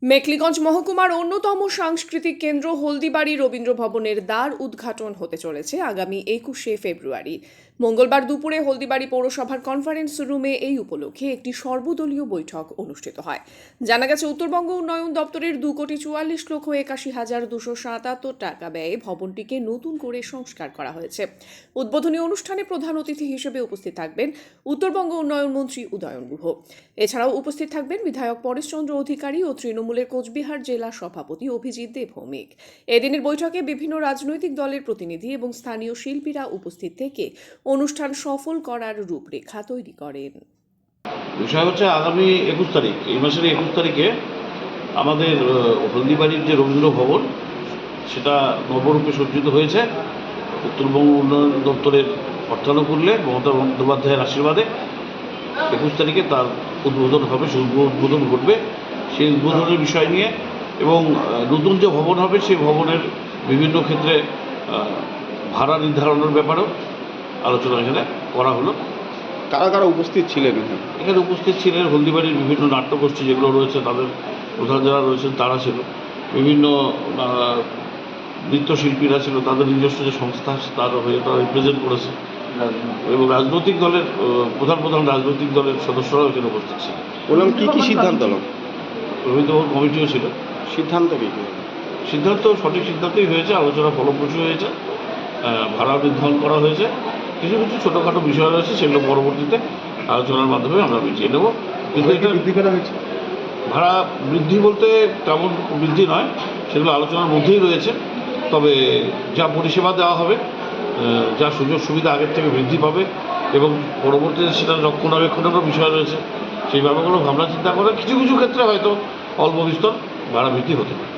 মেখলিগঞ্জ মহকুমার অন্যতম সাংস্কৃতিক কেন্দ্র হলদিবাড়ি রবীন্দ্র ভবনের দ্বার উদ্ঘাটন হতে চলেছে আগামী 21শে ফেব্রুয়ারি। মঙ্গলবার দুপুরে হলদিবাড়ি পৌরসভার কনফারেন্স রুমে এই উপলক্ষে একটি সর্বদলীয় বৈঠক অনুষ্ঠিত হয়। জানা গেছে, উত্তরবঙ্গ উন্নয়ন দপ্তরের 2,44,81,277 টাকা ব্যয়ে ভবনটিকে নতুন করে সংস্কার করা হয়েছে। উদ্বোধনী অনুষ্ঠানে প্রধান অতিথি হিসেবে উপস্থিত থাকবেন উত্তরবঙ্গ উন্নয়ন মন্ত্রী উদয়ন গুহ। এছাড়াও উপস্থিত থাকবেন বিধায়ক পরেশচন্দ্র অধিকারী ও তৃণমূলের কোচবিহার জেলা সভাপতি অভিজিৎ দে ভৌমিক। এদিনের বৈঠকে বিভিন্ন রাজনৈতিক দলের প্রতিনিধি এবং স্থানীয় শিল্পীরা উপস্থিত থেকে অনুষ্ঠান সফল করার রূপরেখা তৈরি করেন। বিষয় হচ্ছে আগামী 21 তারিখ, এই মাসের 21 তারিখে আমাদের হলদিবাড়ির যে রবীন্দ্র ভবন সেটা নবরূপে সজ্জিত হয়েছে। উত্তরবঙ্গ উন্নয়ন দপ্তরের অর্থানুকূল্যে মমতা বন্দ্যোপাধ্যায়ের আশীর্বাদে 21 তারিখে তার উদ্বোধন হবে, শুভ উদ্বোধন ঘটবে। সেই উদ্বোধনের বিষয় নিয়ে এবং নতুন যে ভবন হবে সেই ভবনের বিভিন্ন ক্ষেত্রে ভাড়া নির্ধারণের ব্যাপারেও আলোচনা এখানে করা হলো। কারা কারা উপস্থিত ছিলেন? এখানে উপস্থিত ছিলেন হলদিবাড়ির বিভিন্ন নাট্যগোষ্ঠী যেগুলো রয়েছে, তাদের প্রধান যারা রয়েছেন তারা ছিল, বিভিন্ন নৃত্যশিল্পীরা ছিল, তাদের নিজস্ব যে সংস্থা তার হয়ে তারা রিপ্রেজেন্ট করেছে, এবং রাজনৈতিক দলের প্রধান রাজনৈতিক দলের সদস্যরাও এখানে উপস্থিত ছিলেন। বললাম কি কি সিদ্ধান্ত হলো? রবীন্দ্র ভবন কমিটিও ছিল। সিদ্ধান্ত কি? সঠিক সিদ্ধান্তই হয়েছে, আলোচনা ফলপ্রসূ হয়েছে, ভাড়া নির্ধারণ করা হয়েছে। কিছু কিছু ছোটোখাটো বিষয় রয়েছে, সেগুলো পরবর্তীতে আলোচনার মাধ্যমে আমরা মিটিয়ে নেব। কিন্তু এটা বৃদ্ধি করা হয়েছে, ভাড়া বৃদ্ধি বলতে তেমন বৃদ্ধি নয়, সেগুলো আলোচনার মধ্যেই রয়েছে। তবে যা পরিষেবা দেওয়া হবে, যা সুযোগ সুবিধা আগের থেকে বৃদ্ধি পাবে এবং পরবর্তীতে সেটা রক্ষণাবেক্ষণেরও বিষয় রয়েছে, সেই ব্যাপারগুলো ভাবনা চিন্তা করে কিছু কিছু ক্ষেত্রে হয়তো অল্প বিস্তর ভাড়া বৃদ্ধি হতে পারে।